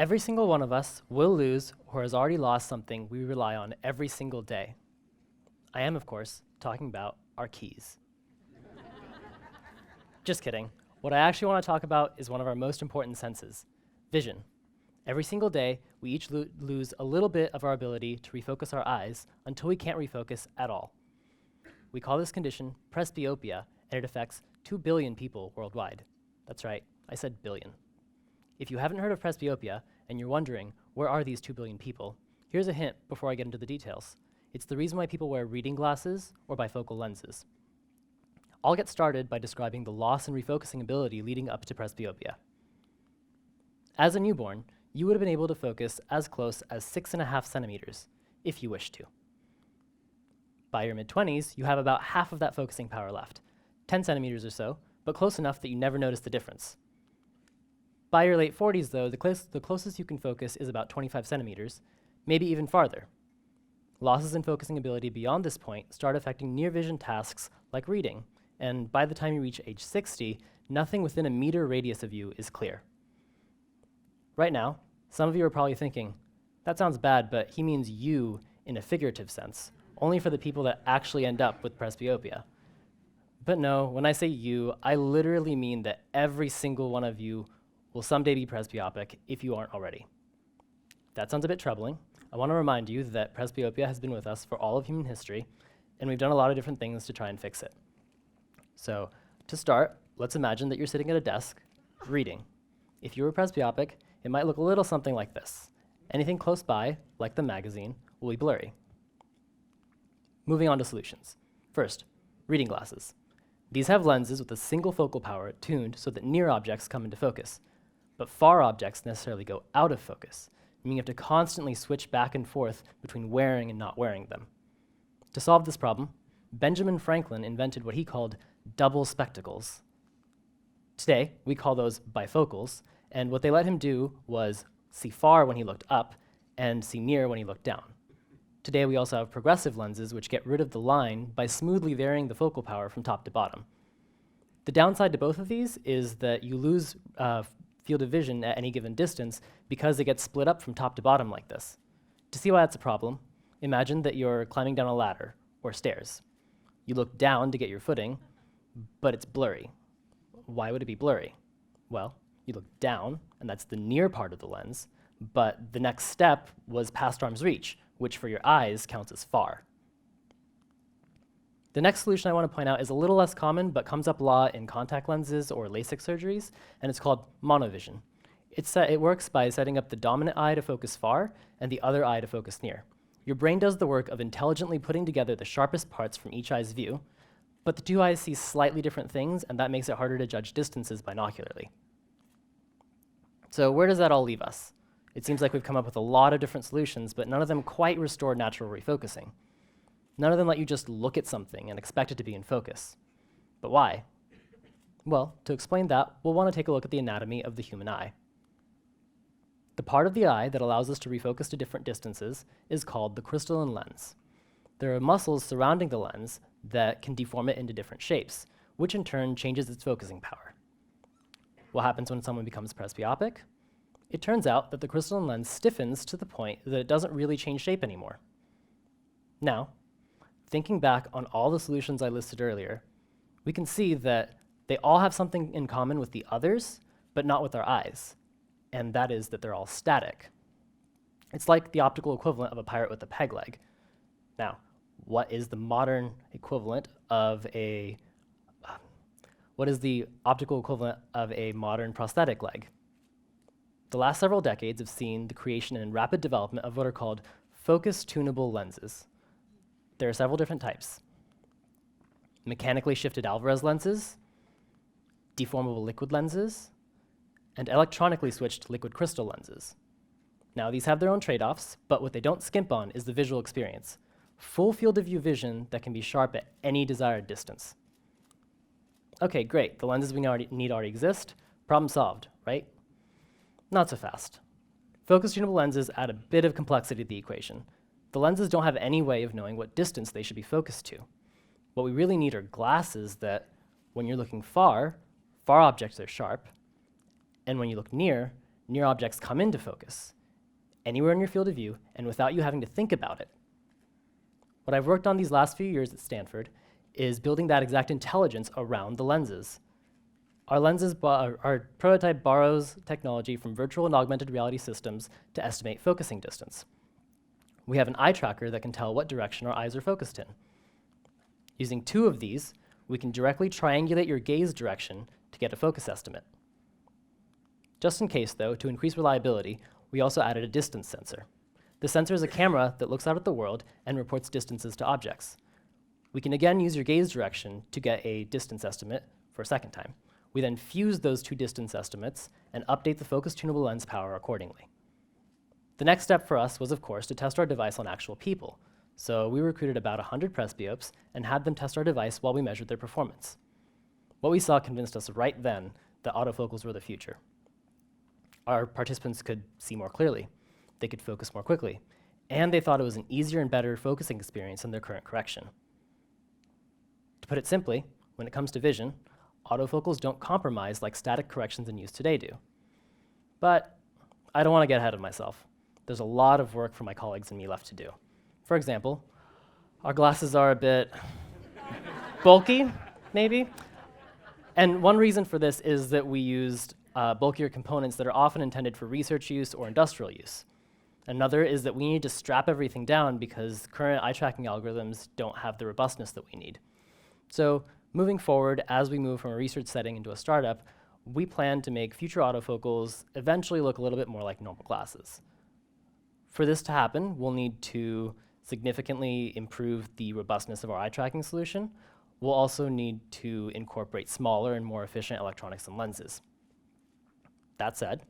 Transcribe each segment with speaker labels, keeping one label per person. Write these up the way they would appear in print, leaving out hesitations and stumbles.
Speaker 1: Every single one of us will lose or has already lost something we rely on every single day. I am, of course, talking about our keys. Just kidding. What I actually want to talk about is one of our most important senses, vision. Every single day, we each lose a little bit of our ability to refocus our eyes until we can't refocus at all. We call this condition presbyopia, and it affects 2 billion people worldwide. That's right, I said billion. If you haven't heard of presbyopia, and you're wondering, where are these 2 billion people? Here's a hint before I get into the details. It's the reason why people wear reading glasses or bifocal lenses. I'll get started by describing the loss in refocusing ability leading up to presbyopia. As a newborn, you would have been able to focus as close as 6.5 centimeters, if you wish to. By your mid-20s, you have about half of that focusing power left, 10 centimeters or so, but close enough that you never notice the difference. By your late 40s, though, the closest you can focus is about 25 centimeters, maybe even farther. Losses in focusing ability beyond this point start affecting near vision tasks like reading, and by the time you reach age 60, nothing within a meter radius of you is clear. Right now, some of you are probably thinking, that sounds bad, but he means you in a figurative sense, only for the people that actually end up with presbyopia. But no, when I say you, I literally mean that every single one of you will someday be presbyopic if you aren't already. That sounds a bit troubling. I want to remind you that presbyopia has been with us for all of human history, and we've done a lot of different things to try and fix it. So, to start, let's imagine that you're sitting at a desk, reading. If you were presbyopic, it might look a little something like this. Anything close by, like the magazine, will be blurry. Moving on to solutions. First, reading glasses. These have lenses with a single focal power tuned so that near objects come into focus, but far objects necessarily go out of focus, meaning you have to constantly switch back and forth between wearing and not wearing them. To solve this problem, Benjamin Franklin invented what he called double spectacles. Today, we call those bifocals, and what they let him do was see far when he looked up and see near when he looked down. Today, we also have progressive lenses which get rid of the line by smoothly varying the focal power from top to bottom. The downside to both of these is that you lose field of vision at any given distance because it gets split up from top to bottom like this. To see why that's a problem, imagine that you're climbing down a ladder or stairs. You look down to get your footing, but it's blurry. Why would it be blurry? Well, you look down, and that's the near part of the lens, but the next step was past arm's reach, which for your eyes counts as far. The next solution I want to point out is a little less common, but comes up a lot in contact lenses or LASIK surgeries, and it's called monovision. It works by setting up the dominant eye to focus far and the other eye to focus near. Your brain does the work of intelligently putting together the sharpest parts from each eye's view, but the two eyes see slightly different things, and that makes it harder to judge distances binocularly. So where does that all leave us? It seems like we've come up with a lot of different solutions, but none of them quite restore natural refocusing. None of them let you just look at something and expect it to be in focus. But why? Well, to explain that, we'll want to take a look at the anatomy of the human eye. The part of the eye that allows us to refocus to different distances is called the crystalline lens. There are muscles surrounding the lens that can deform it into different shapes, which in turn changes its focusing power. What happens when someone becomes presbyopic? It turns out that the crystalline lens stiffens to the point that it doesn't really change shape anymore. Now, thinking back on all the solutions I listed earlier, we can see that they all have something in common with the others, but not with our eyes, and that is that they're all static. It's like the optical equivalent of a pirate with a peg leg. Now, what is the modern equivalent of a modern prosthetic leg? The last several decades have seen the creation and rapid development of what are called focus-tunable lenses. There are several different types. Mechanically shifted Alvarez lenses, deformable liquid lenses, and electronically switched liquid crystal lenses. Now, these have their own trade-offs, but what they don't skimp on is the visual experience. Full field of view vision that can be sharp at any desired distance. Okay, great, the lenses we need already exist. Problem solved, right? Not so fast. Focus-tunable lenses add a bit of complexity to the equation. The lenses don't have any way of knowing what distance they should be focused to. What we really need are glasses that, when you're looking far objects are sharp, and when you look near near objects come into focus, anywhere in your field of view, and without you having to think about it. What I've worked on these last few years at Stanford is building that exact intelligence around the lenses. Our prototype borrows technology from virtual and augmented reality systems to estimate focusing distance. We have an eye tracker that can tell what direction our eyes are focused in. Using 2 of these, we can directly triangulate your gaze direction to get a focus estimate. Just in case, though, to increase reliability, we also added a distance sensor. The sensor is a camera that looks out at the world and reports distances to objects. We can again use your gaze direction to get a distance estimate for a second time. We then fuse those 2 distance estimates and update the focus tunable lens power accordingly. The next step for us was, of course, to test our device on actual people. So we recruited about 100 presbyopes and had them test our device while we measured their performance. What we saw convinced us right then that autofocals were the future. Our participants could see more clearly, they could focus more quickly, and they thought it was an easier and better focusing experience than their current correction. To put it simply, when it comes to vision, autofocals don't compromise like static corrections in use today do. But I don't want to get ahead of myself. There's a lot of work for my colleagues and me left to do. For example, our glasses are a bit bulky, maybe. And one reason for this is that we used bulkier components that are often intended for research use or industrial use. Another is that we need to strap everything down because current eye tracking algorithms don't have the robustness that we need. So moving forward, as we move from a research setting into a startup, we plan to make future autofocals eventually look a little bit more like normal glasses. For this to happen, we'll need to significantly improve the robustness of our eye tracking solution. We'll also need to incorporate smaller and more efficient electronics and lenses. That said,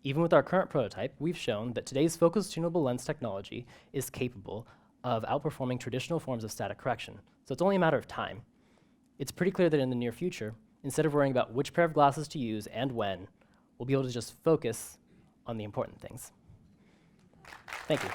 Speaker 1: even with our current prototype, we've shown that today's focus tunable lens technology is capable of outperforming traditional forms of static correction, so it's only a matter of time. It's pretty clear that in the near future, instead of worrying about which pair of glasses to use and when, we'll be able to just focus on the important things. Thank you.